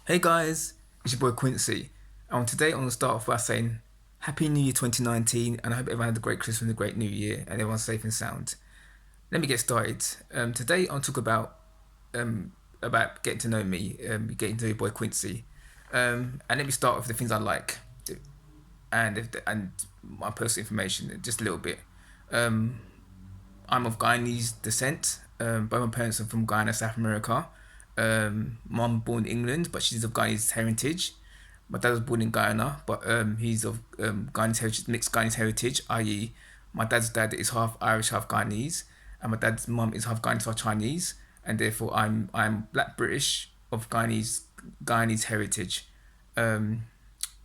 Hey guys, it's your boy Quincy. And today I'm going to start off by saying Happy New Year 2019, and I hope everyone had a great Christmas and a great New Year and everyone's safe and sound. Let me get started. Today I'll talk about getting to know me, getting to know your boy Quincy. And let me start with the things I like and my personal information, just a little bit. Um, I'm of Guyanese descent. Both my parents are from Guyana, South America. Mom born in England, but she's of Guyanese heritage. My dad was born in Guyana, but he's of Guyanese heritage, mixed Guyanese heritage, i.e., my dad's dad is half Irish, half Guyanese, and my dad's mum is half Guyanese, half Chinese, and therefore I'm Black British of Guyanese heritage. Um,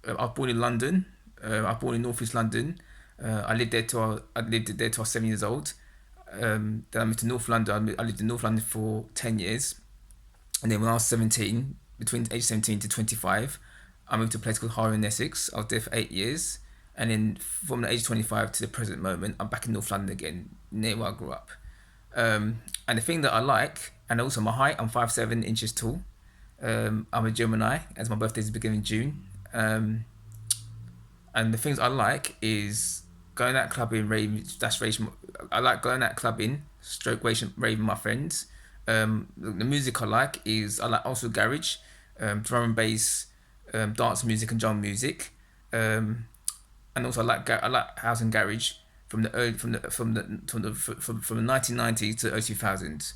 I was born in London. I was born in North East London. I lived there till I was 7 years old. Then I moved to North London. I lived in North London for 10 years, and then when I was 17, between age 17 to 25, I moved to a place called Harrow in Essex. I was there for 8 years, and then from the age 25 to the present moment, I'm back in North London again, near where I grew up. And the thing that I like, and also my height, I'm 5'7" tall. I'm a Gemini, as my birthday is the beginning of June. And the things I like is going out clubbing, raving, that's raving. I like going out clubbing, stroke raving my friends. The music I like is I like also garage, drum and bass, dance music and drum music. Um, and also I like house and garage from the early from the 1990s to the early 2000s.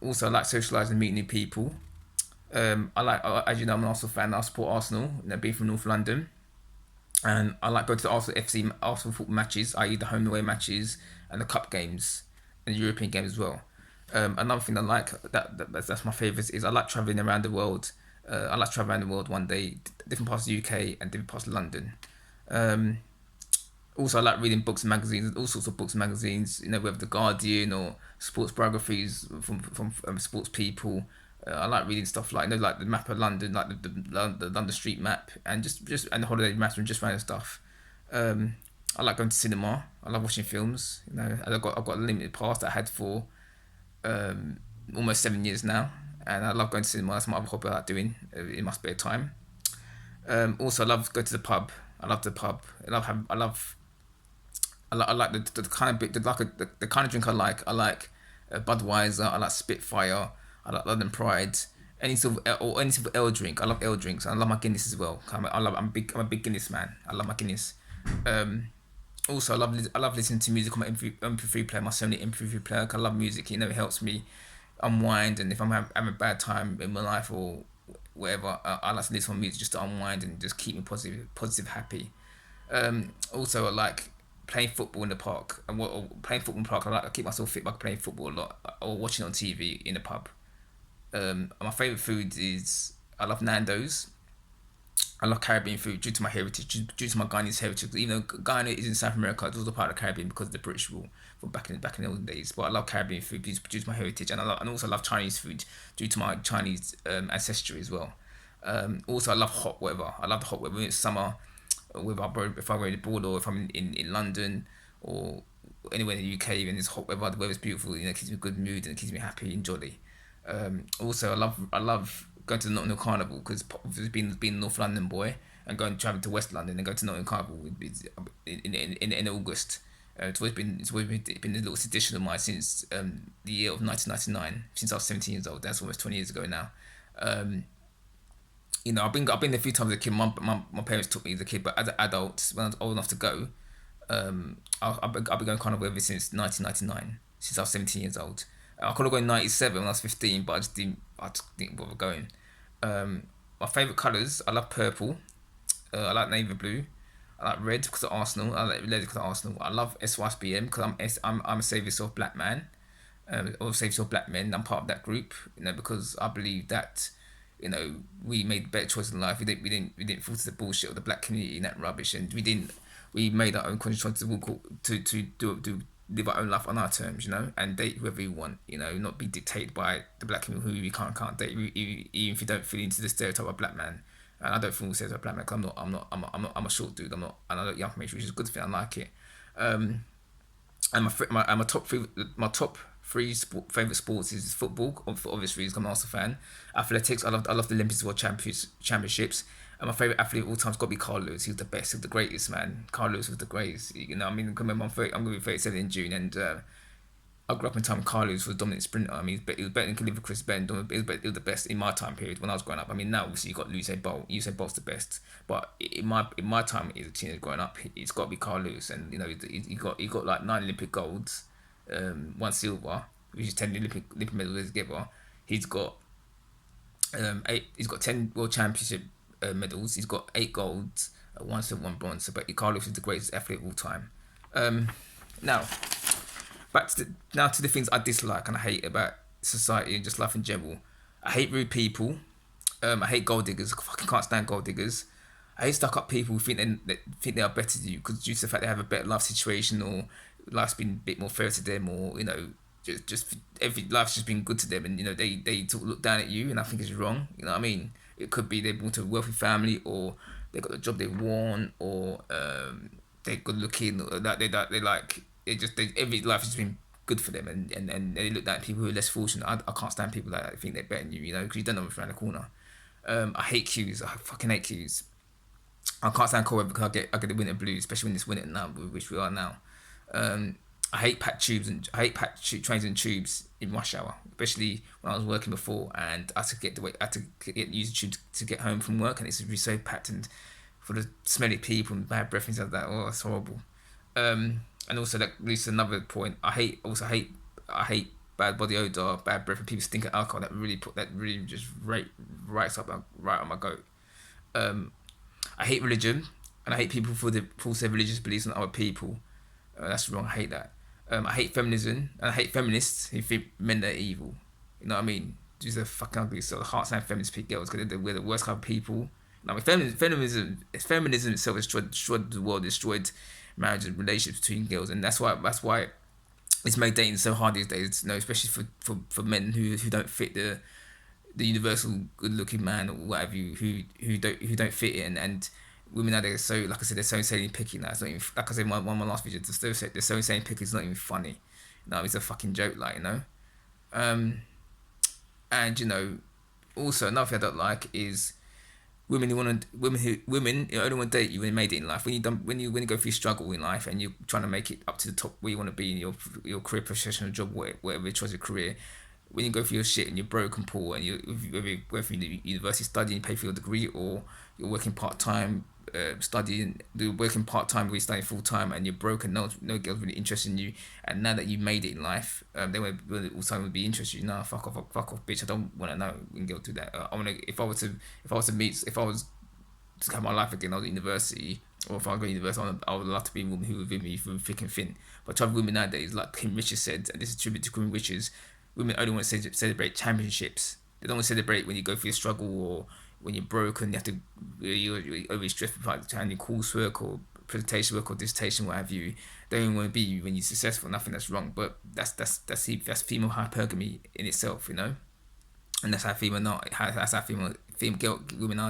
Also I like socialising and meeting new people. As you know, I'm an Arsenal fan. I support Arsenal. Being from North London, and I like going to the Arsenal FC Arsenal football matches, i.e. the home and away matches and the cup games and the European games as well. Another thing I like that's my favourite is I like travelling around the world. I like travelling around the world one day, different parts of the UK and different parts of London. Um, Also, I like reading books and magazines, all sorts of books and magazines. Whether the Guardian or sports biographies from sports people. I like reading stuff like like the map of London, like the London street map, and just and the holiday maps and just random stuff. Um, I like going to cinema. I love watching films. And I've got a limited pass that I had for um, almost 7 years now, and I love going to cinema. That's my other hobby I like doing in my spare time. Also, I love going to the pub. I love the pub. I like the kind of bit the kind of drink I like. I like Budweiser. I like Spitfire. I like London Pride. Any sort of ale drink. I love ale drinks. I love my Guinness as well. I'm a big Guinness man. I love my Guinness. Um, Also, I love listening to music on my MP3 player, my Sony MP3 player. 'Cause I love music. It helps me unwind. And if having a bad time in my life or whatever, I like to listen to music just to unwind and just keep me positive, happy. Also, I like playing football in the park. Or playing football in the park, I like to keep myself fit by playing football a lot or watching it on TV in the pub. My favorite food is I love Nando's. I love Caribbean food due to my heritage, due to my Guyanese heritage. Even though Guyana is in South America, it's also part of the Caribbean because of the British rule from back in the olden days. But I love Caribbean food due to my heritage, and also love Chinese food due to my Chinese ancestry as well. Also, I love hot weather. I love the hot weather. When it's summer, if I'm going abroad or if I'm in London or anywhere in the UK, when it's hot weather, the weather's beautiful. It keeps me in a good mood and it keeps me happy and jolly. Also, I love going to the Nottingham Carnival because being a North London boy and going traveling to West London and going to Nottingham Carnival in August. It's always been a little tradition of mine since the year of 1999. Since I was 17 years old, that's almost 20 years ago now. Um, I've been a few times as a kid. My parents took me as a kid, but as an adult, when I was old enough to go, I've been going carnival ever since 1999, since I was 17 years old. I could have gone in 97 when I was 15, but I just didn't bother going. My favourite colours, I love purple. I like navy blue. I like red because of Arsenal. I like red because of Arsenal. I love SYSBM because I'm a Save Yourself Black Man. Or Save Yourself Black Men. I'm part of that group. Because I believe that we made better choices in life. We didn't fall to the bullshit of the black community and that rubbish, and we made our own conscious choices to do live our own life on our terms, and date whoever you want, not be dictated by the black community who you can't date, even if you don't fit into the stereotype of black man. And I don't fit into the stereotype of black man because I'm a short dude. I'm not, and I don't young for me, which is a good thing. I like it. And my top three favorite sports is football, for obvious reasons. I'm an Arsenal fan. Athletics, I love the Olympics World Championships. And my favorite athlete of all time has got to be Carl Lewis. He was the best, he was the greatest, man. Carl Lewis was the greatest. You know, I mean, remember I'm going to be 37 in June, and I grew up in a time when Carl Lewis was a dominant sprinter. I mean, he was better than Chris Ben. He was the best in my time period when I was growing up. I mean, now obviously you got Usain Bolt. Usain Bolt's the best, but in my time as a teenager growing up, it's got to be Carl Lewis. And you know, he got like 9 Olympic golds, 1 silver, which is 10 Olympic medals together. He's got 8. He's got 10 World Championship medals. He's got 8 golds, 1 silver, 1 bronze. So, but Carl Lewis is the greatest athlete of all time. Now. Back to the things I dislike and I hate about society and just life in general. I hate rude people. I hate gold diggers. I fucking can't stand gold diggers. I hate stuck up people who think they are better than you because due to the fact they have a better life situation or life's been a bit more fair to them, or you know, just every life's just been good to them, and you know they sort of look down at you, and I think it's wrong. You know what I mean? It could be they're born to a wealthy family, or they got the job they want, or they're good looking, or that they like. Every life has been good for them, and they look at people who are less fortunate. I can't stand people like that who think they're better than you, you know, because you don't know what's around the corner. I hate queues. I fucking hate queues. I can't stand cold weather because I get the winter blues, especially in this winter now, which we are now. I hate packed tubes and I hate packed trains and tubes in rush hour, especially when I was working before and I had to use the tube to get home from work, and it's be so packed and for the smelly people and bad breath and stuff like that. Oh, it's horrible. And also that leads to another point. I hate bad body odor, bad breath, and people stink of alcohol. That really just right on my goat. I hate religion, and I hate people for their religious beliefs on other people. That's wrong. I hate that. I hate feminism, and I hate feminists who think men are evil. You know what I mean? These are fucking ugly. So hearts and feminist girls, because we're the worst kind of people. I mean, feminism itself destroyed the world, destroyed marriage and relationships between girls, and that's why it's made dating so hard these days. You know, especially for men who don't fit the universal good looking man or whatever who don't fit it, and women nowadays are so, like I said, they're so insanely picky now. It's not even, like I said in one of my last videos, they're so insanely picky. It's not even funny. No, it's a fucking joke, like, you know. And you know, also another thing I don't like is women who only want to date you when you made it in life. When you go through struggle in life and you're trying to make it up to the top where you want to be in your career, professional job, whatever your choice of career. When you go through your shit and you're broke and poor and you're going through university studying, pay for your degree, or you're working part time, working part time, you're studying full time, and you're broke and no girl's really interested in you. And now that you made it in life, they will all time would be interested. Nah, fuck off, bitch. I don't want to know when girls do that. I want to. If I was to have my life again, I was at university, or if I go to university, I would love to be a woman who would with me through thick and thin. But type of women nowadays, like Kim Richards said, and this is a tribute to Kim Richards, women only want to celebrate championships. They don't want to celebrate when you go through a struggle or when you're broken. You have to you're always stressed about your coursework or presentation work or dissertation, what have you. They don't want to be when you're successful. Nothing that's wrong, but that's female hypergamy in itself, you know. And that's how women are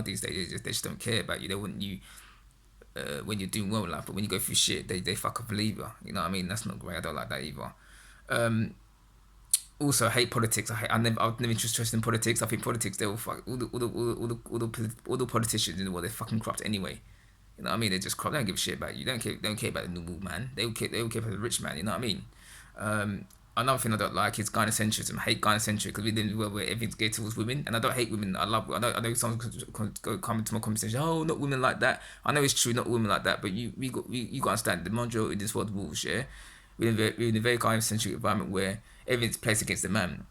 these days. They just don't care about you. They want you when you're doing well in life, but when you go through shit, they fuck up a believer. You know what I mean? That's not great. I don't like that either. Also, I hate politics. I was never interested in politics. I think politics, they all fuck all the politicians in the world. They're fucking corrupt anyway. You know what I mean? They're just corrupt. They don't give a shit about you. They don't care about the normal man. They don't care about the rich man. You know what I mean? Another thing I don't like is gynocentrism. I hate gynocentric because we live in a world where everything's geared towards women, and I don't hate women. I know someone come into my conversation. Oh, not women like that. I know it's true, not women like that. But you got to understand the majority in this world rules. Yeah, we're in a very gynocentric environment where everything's placed against the man.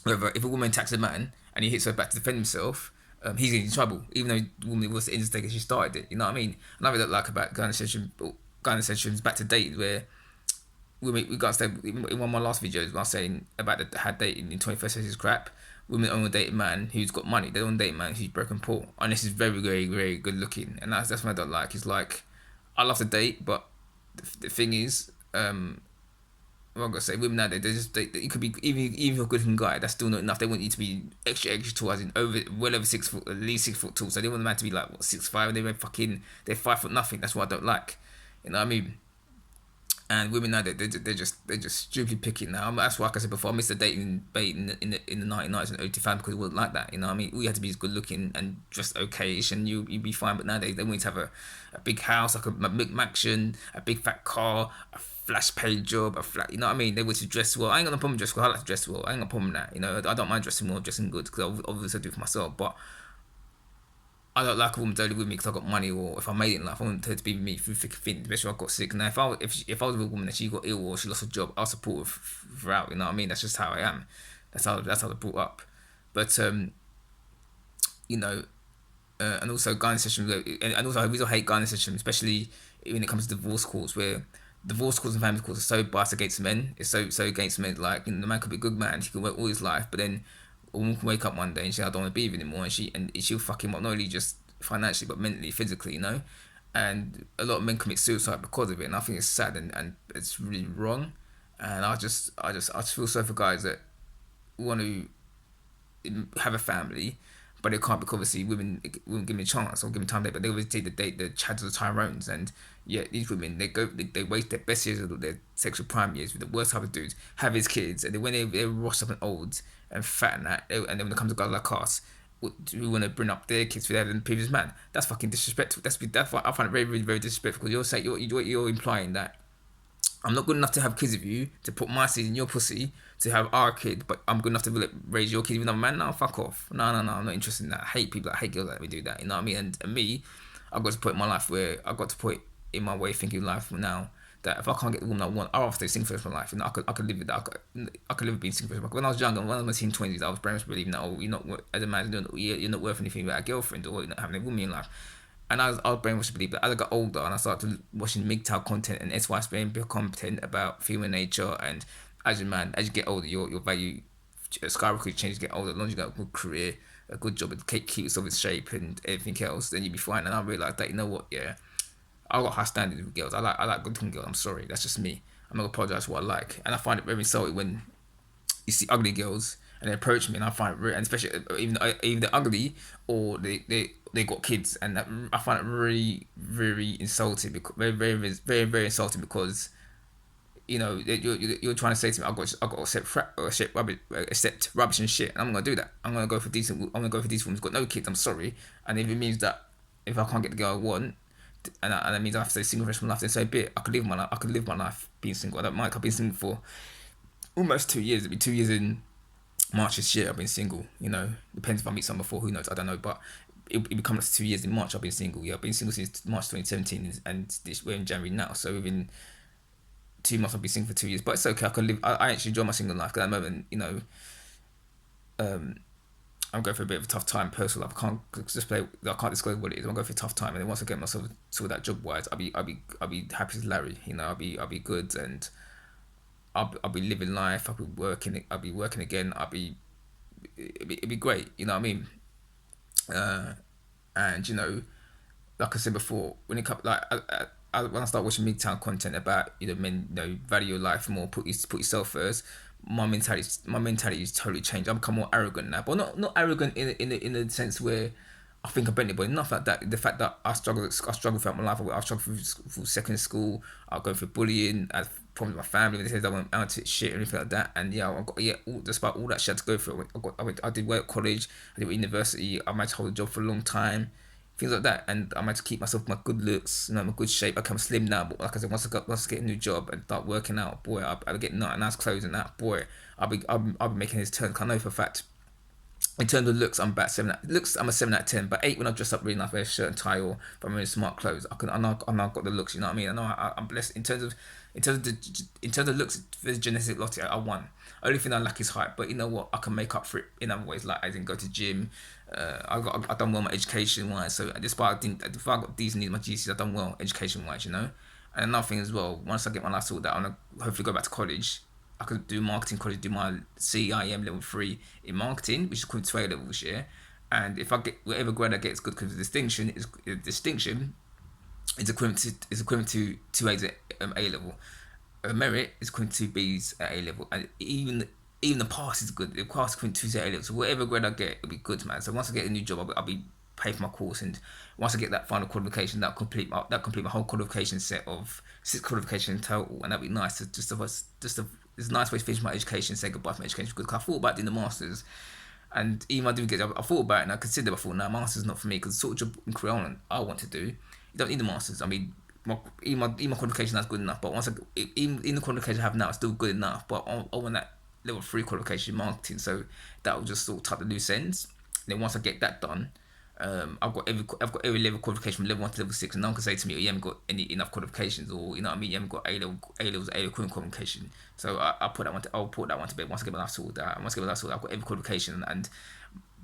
Whether if a woman attacks a man and he hits her back to defend himself, he's in trouble, even though the woman was the instigator, she started it. You know what I mean? Another thing I don't like about gynocentrism is back to dating, where we got to stay in one of my last videos when I was saying about how dating in 21st century is crap. Women only date a man who's got money. They don't date a man who's broken poor, unless he's very, very, very good looking. And that's what I don't like. It's like, I love to date, but the thing is, I'm gonna say women nowadays, it could be even a good looking guy. That's still not enough. They want you to be extra tall, as in over 6 foot, at least 6 foot tall. So they want the man to be like 6'5", and they're 5 foot nothing. That's what I don't like. You know what I mean? And women now, they're just stupidly picky now. That's why, like I said before, I missed the dating bait in the 1990s and 85 because it wasn't like that. You know what I mean? All you had to be is good looking and just okayish and you'd be fine. But nowadays, they want you to have a big house, like a McMaction, a big fat car, a flash paid job, a flat, you know what I mean? They want to dress well. I ain't got no problem with dress well. I like to dress well. I ain't got no problem with that. You know, I don't mind dressing well, dressing good because obviously I do it for myself. But I don't like a woman totally with me because I got money or if I made it in life, I want her to be with me through thick and thin, especially if I got sick. Now, if I was with a woman and she got ill or she lost her job, I'll support her throughout. You know what I mean? That's just how I am. That's how I brought up. But you know, and also gynae sessions, and also I really hate gynae sessions, especially when it comes to divorce courts, where divorce courts and family courts are so biased against men. It's so against men. Like you know, the man could be a good man, he could work all his life, but then a woman can wake up one day and say, I don't want to be with him anymore, and she'll fuck him up not only just financially but mentally, physically, you know. And a lot of men commit suicide because of it, and I think it's sad and it's really wrong. And I just feel sorry for guys that want to have a family, but they can't because obviously women give me a chance or give me time there, but they always take the date the Chads or the Tyrones, and yeah, these women they waste their best years of their sexual prime years with the worst type of dudes, have his kids, and then when they're washed up and old and fat and that, and then when it comes to guys like us, we want to bring up their kids for their previous man. That's fucking disrespectful. That's what I find it very, very, very disrespectful because you're saying you're implying that I'm not good enough to have kids with you, to put my seed in your pussy, to have our kid, but I'm good enough to like, raise your kid with another man. No, fuck off. No, I'm not interested in that. I hate people. I hate girls that we do that. You know what I mean? And me, I've got to put in my life where I've got to put in my way of thinking life now that if I can't get the woman I want, I'll have to stay single for the rest of my life. You know, I could live with that. I could live with being single for the rest of my life. When I was younger, when I was in my teen 20s, I was very much believing that, oh, you're not, as a man, you're not worth anything without a girlfriend or you're not having a woman in life. And I was brainwashed to believe that as I got older and I started watching MGTOW content and SY content about female nature, and as a man, as you get older, your value skyrockets, change, you get older, as long as you got a good career, a good job, and keep yourself in shape and everything else, then you'll be fine. And I realised that, you know what, yeah, I got high standards with girls. I like good looking girls. I'm sorry, that's just me. I'm not gonna apologise for what I like. And I find it very insulting when you see ugly girls and they approach me, and I find it, and especially even they're ugly or they got kids, and that I find it really very insulting, because very insulting, because you know you're trying to say to me, I got to accept rubbish and shit, and I'm gonna do that. I'm gonna go for decent women who's got no kids. I'm sorry, and if it means that if I can't get the girl I want, and that means I have to stay single for the rest of my life, then so be it. I could live my life. I could live my life being single. I don't mind. I've been single for almost 2 years. It'll be 2 years in March this year. I've been single. You know, depends if I meet someone before. Who knows? I don't know. But it become 2 years in March. I've been single. Yeah, I've been single since March 2017, and we're in January now. So within 2 months, I'll be single for 2 years. But it's okay. I can live. I actually enjoy my single life. Because at the moment, you know, I'm going through a bit of a tough time personal life. I can't disclose what it is. I'm going through a tough time, and then once I get myself sorted out job wise, I'll be happy as Larry. You know, I'll be good, and I'll be living life. I'll be working again. It'll be great. You know what I mean? And you know, like I said before, when it comes like when I start watching MGTOW content about, you know, men, you know, value your life more, put yourself first. My mentality is totally changed. I'm become more arrogant now, but not arrogant in the sense where I think about anybody. Not like that. The fact that I struggle throughout my life. I struggled through secondary school. I go through bullying. I had problems with my family. They said I went out to shit and everything like that. And yeah, despite all that shit I had to go through, I did work at college. I did university. I managed to hold a job for a long time. Things like that, and I managed to keep myself my good looks, you know, my good shape. I become slim now, but like I said, once I get a new job and start working out, boy, I'll get nice clothes and that, boy, I'll be making his turn. I know for a fact, in terms of looks, I'm about looks. I'm a 7 out of 10, but 8 when I dress up really nice, wear a shirt and tie, or if I'm wearing smart clothes. I know I've got the looks. You know what I mean? I know I'm blessed in terms of looks. There's genetic lottery. I won. Only thing I lack is height, but you know what? I can make up for it in other ways. Like I didn't go to gym. I done well my education wise. So despite if I got decent in my GCs, I done well education wise. You know, and another thing as well. Once I get my life sorted out, I'm gonna hopefully go back to college. I could do marketing college, do my CIM level 3 in marketing, which is called 12 levels, yeah. And if I get whatever grade I get is good, because the distinction is equivalent to 2 A's at A level. Merit is equivalent to 2 B's at A level, and even the pass is good. The pass is equivalent to 2 A's at A level. So whatever grade I get, it'll be good, man. So once I get a new job, I'll be pay for my course, and once I get that final qualification, that complete my whole qualification set of 6 qualifications in total, and that'd be nice to it's a nice way to finish my education, say goodbye to my education, because I thought about doing the masters, and even if I didn't get it, I thought about it and I considered. I thought, no, masters not for me, because the sort of job in Korea I want to do, you don't need the masters. I mean, even my qualification that's good enough. But even the qualification I have now is still good enough. But I want that level 3 qualification in marketing, so that will just sort of tie the loose ends. And then once I get that done, I've got every level qualification from level 1 to level 6, and no one can say to me, "Oh, you haven't got enough qualifications," or you know what I mean, you haven't got A levels A equivalent qualification. So I'll put that one to bed once I get my life sorted out. And once I get my life sorted out, I've got every qualification. And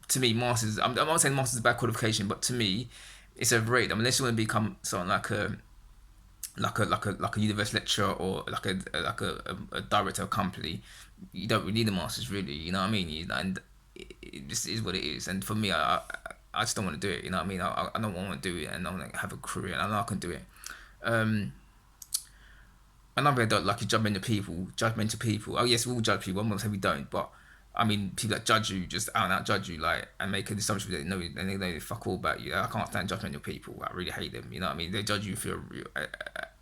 to me, masters, I'm not saying masters is a bad qualification, but to me, it's overrated. I mean, unless you want to become something like a university lecturer, or a director of a company, you don't really need the masters, really. You know what I mean? And it just is what it is. And for me, I just don't want to do it. You know what I mean? I don't want to do it, and I want to have a career, and I know I can do it. Another thing I don't like is judgmental people. Oh yes, we all judge people. I'm not saying we don't, but I mean, people that judge you, just out and out judge you, like, and make an assumption that they know fuck all about you. I can't stand judgmental people. I really hate them. You know what I mean? They judge you for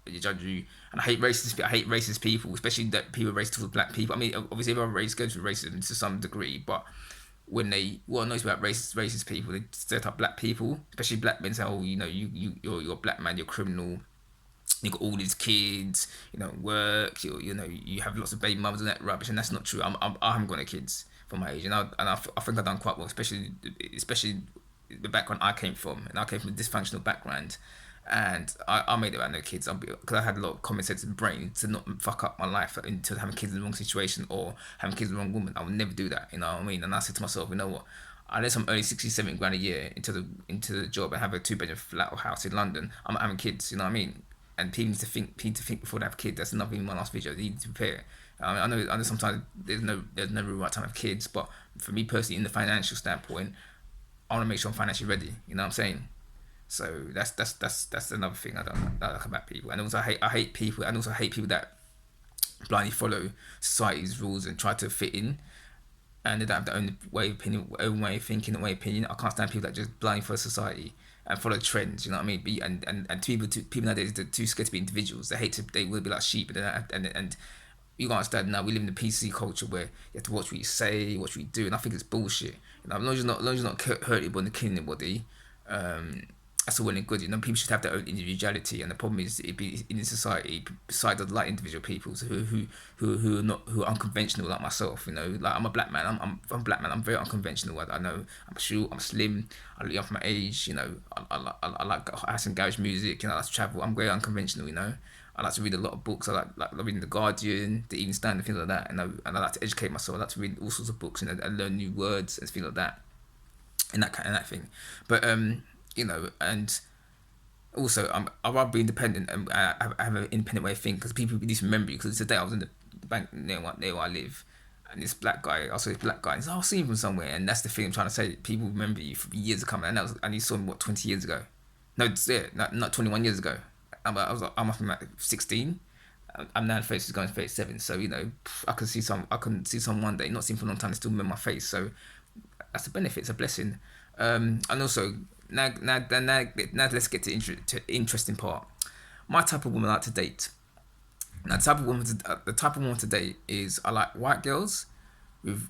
you judge you, and I hate racist people, especially that people racist towards black people. I mean, obviously everyone race goes through racism to some degree, but when what I know about racist people, they stereotype black people, especially black men, say, oh, you know, you're a black man, you're a criminal, you got all these kids, you know, work, you know, you have lots of baby mothers and that rubbish, and that's not true. I haven't got any kids for my age, and I think I've done quite well, especially the background I came from, and I came from a dysfunctional background, and I made it about no kids, because I had a lot of common sense and brain to not fuck up my life into having kids in the wrong situation or having kids with the wrong woman. I would never do that, you know what I mean? And I said to myself, you know what? Unless I'm earning 60, 70 grand a year into the job and have a 2-bedroom flat or house in London, I'm not having kids, you know what I mean? And people need to think before they have kids. That's another thing in my last video. They need to prepare. I know sometimes there's no real right time to have kids, but for me personally, in the financial standpoint, I want to make sure I'm financially ready. You know what I'm saying? So that's another thing I don't like about people. And also I hate people, and also hate people that blindly follow society's rules and try to fit in, and they don't have their own way of opinion, own way of thinking, own way of opinion. I can't stand people that just blindly follow society and follow trends. You know what I mean? And people nowadays, they're too scared to be individuals. They will be like sheep, and you gotta understand now, we live in a PC culture where you have to watch what you say, watch what you do, and I think it's bullshit. You know, as long as you're not hurting anybody, killing anybody, that's all well and good. You know, people should have their own individuality, and the problem is in society, society doesn't like individual people who are unconventional like myself. You know, like I'm a black man. I'm a black man. I'm very unconventional. I know I'm short. I'm slim. I look young for my age. You know, I like house and garage music. You know, I like to travel. I'm very unconventional. You know, I like to read a lot of books. I like reading The Guardian, The Evening Standard, things like that. And I like to educate myself. I like to read all sorts of books and learn new words and things like that. And that thing. But you know, and also I'd rather be independent, and I have an independent way of thinking, because people need to remember you. Because today I was in the bank near where I live, and this black guy, I saw this black guy, and he's like, oh, I've seen him from somewhere. And that's the thing I'm trying to say, people remember you for years to come. And he saw me, what, 20 years ago? No, yeah, not 21 years ago. I must be like 16. I'm now 30, going to 37. So, you know, I can see some one day, not seen for a long time, they still remember my face. So that's a benefit, it's a blessing. And also, now let's get to the interesting part. My type of woman I like to date. Now, the type of woman to date is, I like white girls with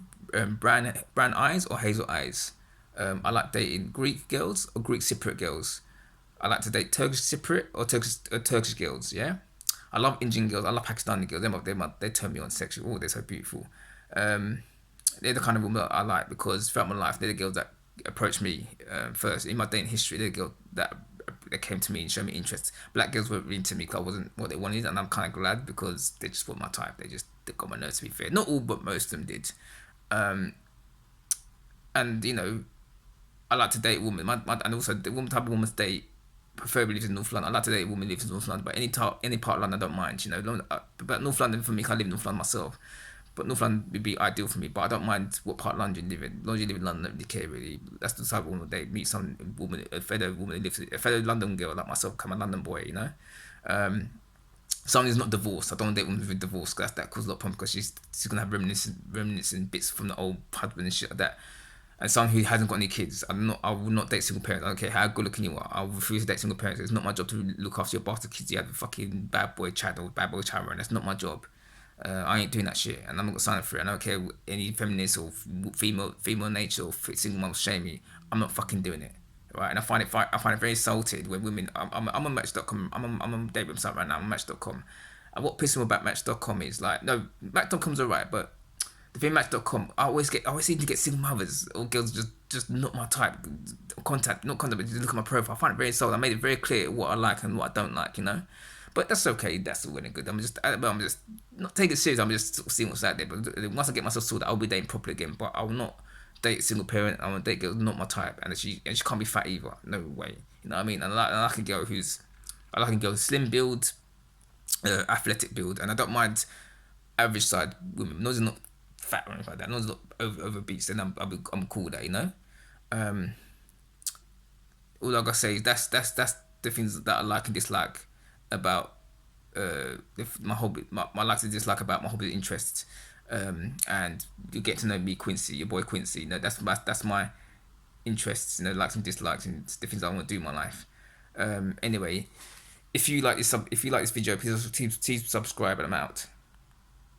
brown eyes or hazel eyes. I like dating Greek girls or Greek Cypriot girls. I like to date Turkish Cypriot or Turkish girls. Yeah, I love Indian girls. I love Pakistani girls. They turn me on sexually. Oh, they're so beautiful. They're the kind of women that I like, because throughout my life, they're the girls that approached me first in my dating history. They're the girls that came to me and showed me interest. Black girls weren't really into me because I wasn't what they wanted, and I'm kind of glad, because they just weren't my type. They got my nerves, to be fair. Not all, but most of them did. And you know, I like to date women. And also the type of woman to date preferably lives in North London. I like to date a woman who lives in North London, but any part of London I don't mind. You know, but North London for me, I live in North London myself. But North London would be ideal for me. But I don't mind what part of London you live in. As long as you live in London, I don't really care, really. That's the type of woman they meet some woman, a fellow woman who lives, a fellow London girl like myself, become a London boy, you know. Someone who's not divorced. I don't want to date women with divorce, because that causes a lot of problems, because she's gonna have reminiscing bits from the old husband and shit like that. And someone who hasn't got any kids, I will not date single parents. I don't care how good looking you are. I will refuse to date single parents. It's not my job to look after your bastard kids. You have a fucking bad boy Chad or bad boy Cameron. That's not my job. I ain't doing that shit, and I'm not gonna sign up for it. I don't care any feminist or female nature or single mom shame me. I'm not fucking doing it, right? And I find it very insulted when women. I'm on Match.com. I'm on date website right now. I'm on Match.com. And what pisses me about Match.com is like, no, Match.com's alright, but the thing Match.com, I always seem to get single mothers or girls just not my type. Not contact, but just look at my profile. I find it very insulting. I made it very clear what I like and what I don't like, you know. But that's okay. That's all really good. I'm just not taking it serious. I'm just sort of seeing what's out there. But once I get myself sorted, I'll be dating properly again. But I will not date a single parent. I want to date girls not my type, and she can't be fat either. No way. You know what I mean? And I like a girl who's slim build, athletic build, and I don't mind average side women. Those are not fat or anything like that. Those are not over beats. Then I'm cool with that. You know. All I gotta say is that's the things that I like and dislike about my hobby, my likes and dislike about my hobby interests. And you get to know me, Quincy, your boy Quincy. You know, that's my interests. You know, likes and dislikes and the things I want to do in my life. Anyway, if you like this video, please subscribe and I'm out.